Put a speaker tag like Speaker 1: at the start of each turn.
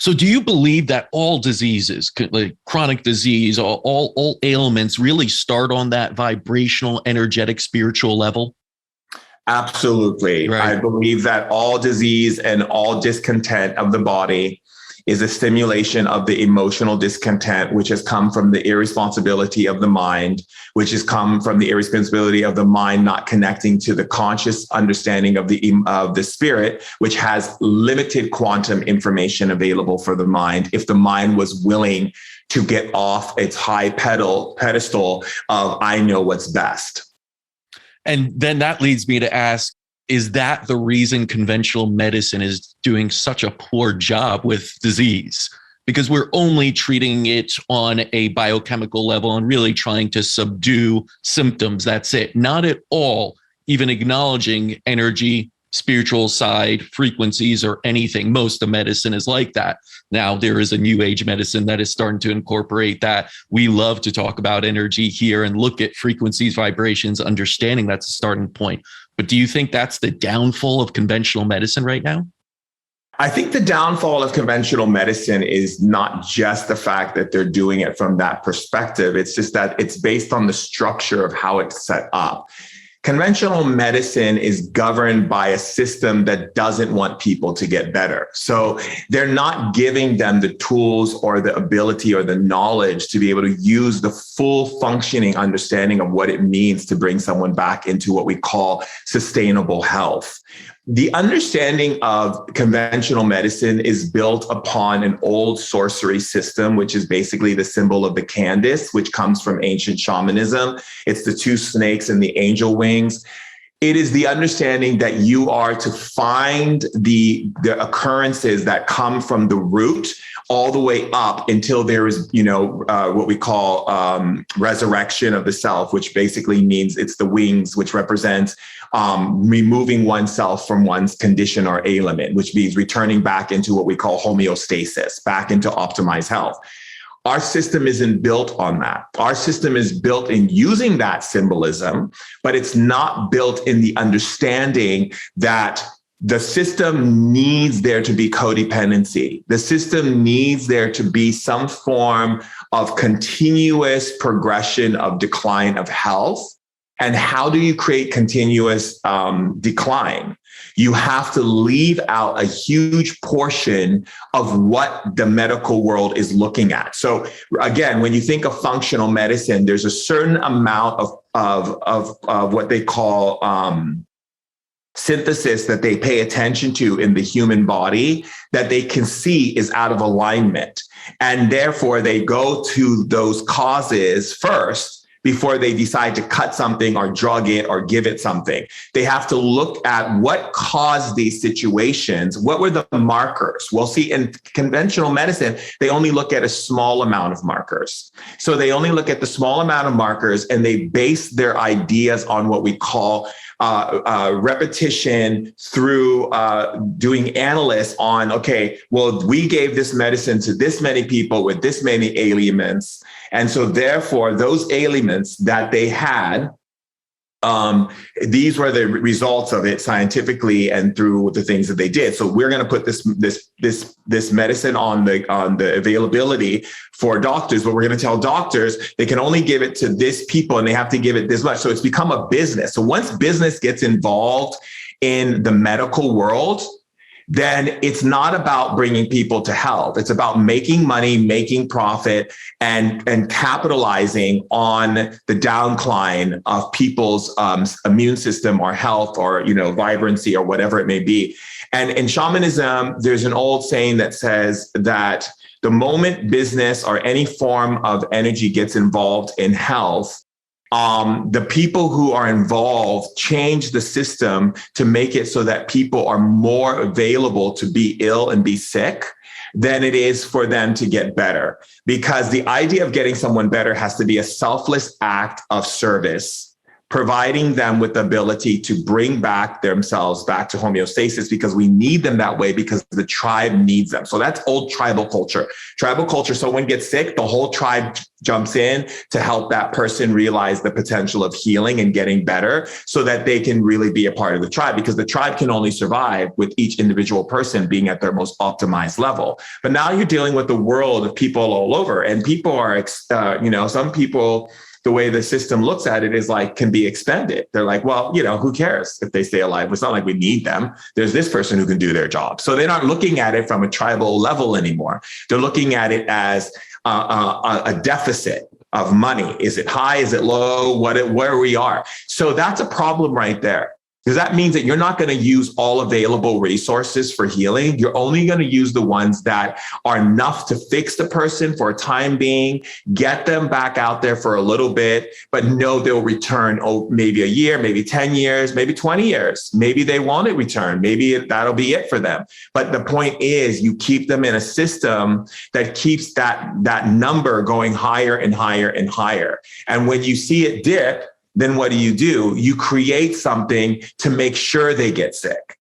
Speaker 1: So do you believe that all diseases, like chronic disease, all ailments really start on that vibrational, energetic, spiritual level?
Speaker 2: Absolutely.
Speaker 1: Right.
Speaker 2: I believe that all disease and all discontent of the body is a stimulation of the emotional discontent, which has come from the irresponsibility of the mind, which has come from the irresponsibility of the mind not connecting to the conscious understanding of the spirit, which has limited quantum information available for the mind. If the mind was willing to get off its high pedestal of I know what's best.
Speaker 1: And then that leads me to ask, is that the reason conventional medicine is doing such a poor job with disease? Because we're only treating it on a biochemical level and really trying to subdue symptoms. That's it. Not at all even acknowledging energy, spiritual side, frequencies, or anything. Most of medicine is like that. Now, there is a new age medicine that is starting to incorporate that. We love to talk about energy here and look at frequencies, vibrations, understanding that's a starting point. But do you think that's the downfall of conventional medicine right now?
Speaker 2: I think the downfall of conventional medicine is not just the fact that they're doing it from that perspective. It's just that it's based on the structure of how it's set up. Conventional medicine is governed by a system that doesn't want people to get better. So they're not giving them the tools or the ability or the knowledge to be able to use the full functioning understanding of what it means to bring someone back into what we call sustainable health. The understanding of conventional medicine is built upon an old sorcery system, which is basically the symbol of the Candace, which comes from ancient shamanism. It's the two snakes and the angel wings. It is the understanding that you are to find the occurrences that come from the root all the way up until there is, what we call resurrection of the self, which basically means it's the wings, which represents removing oneself from one's condition or ailment, which means returning back into what we call homeostasis, back into optimized health. Our system isn't built on that. Our system is built in using that symbolism, but it's not built in the understanding that the system needs there to be codependency. The system needs there to be some form of continuous progression of decline of health. And how do you create continuous decline? You have to leave out a huge portion of what the medical world is looking at. So again, when you think of functional medicine, there's a certain amount of what they call synthesis that they pay attention to in the human body that they can see is out of alignment. And therefore, they go to those causes first before they decide to cut something or drug it or give it something. They have to look at what caused these situations. What were the markers? Well, see, in conventional medicine, they only look at a small amount of markers. So they only look at the small amount of markers and they base their ideas on what we call repetition through doing analysis on, okay, well, we gave this medicine to this many people with this many ailments. And so therefore, those ailments that they had, these were the results of it scientifically and through the things that they did. So we're going to put this medicine on the availability for doctors, but we're going to tell doctors they can only give it to this people and they have to give it this much. So it's become a business. So once business gets involved in the medical world, then it's not about bringing people to health. It's about making money, making profit, and capitalizing on the downcline of people's immune system or health or, vibrancy or whatever it may be. And in shamanism, there's an old saying that says that the moment business or any form of energy gets involved in health, the people who are involved change the system to make it so that people are more available to be ill and be sick than it is for them to get better. Because the idea of getting someone better has to be a selfless act of service providing them with the ability to bring back themselves back to homeostasis because we need them that way because the tribe needs them. So that's old tribal culture. Tribal culture, someone gets sick, the whole tribe jumps in to help that person realize the potential of healing and getting better so that they can really be a part of the tribe, because the tribe can only survive with each individual person being at their most optimized level. But now you're dealing with the world of people all over, and people are, some people, the way the system looks at it is like, can be expended. They're like, well, who cares if they stay alive? It's not like we need them. There's this person who can do their job. So they're not looking at it from a tribal level anymore. They're looking at it as a deficit of money. Is it high? Is it low? Where we are. So that's a problem right there. Because that means that you're not going to use all available resources for healing. You're only going to use the ones that are enough to fix the person for a time being, get them back out there for a little bit, but know they'll return maybe a year, maybe 10 years, maybe 20 years. Maybe they won't return. Maybe that'll be it for them. But the point is you keep them in a system that keeps that number going higher and higher and higher. And when you see it dip, then what do? You create something to make sure they get sick.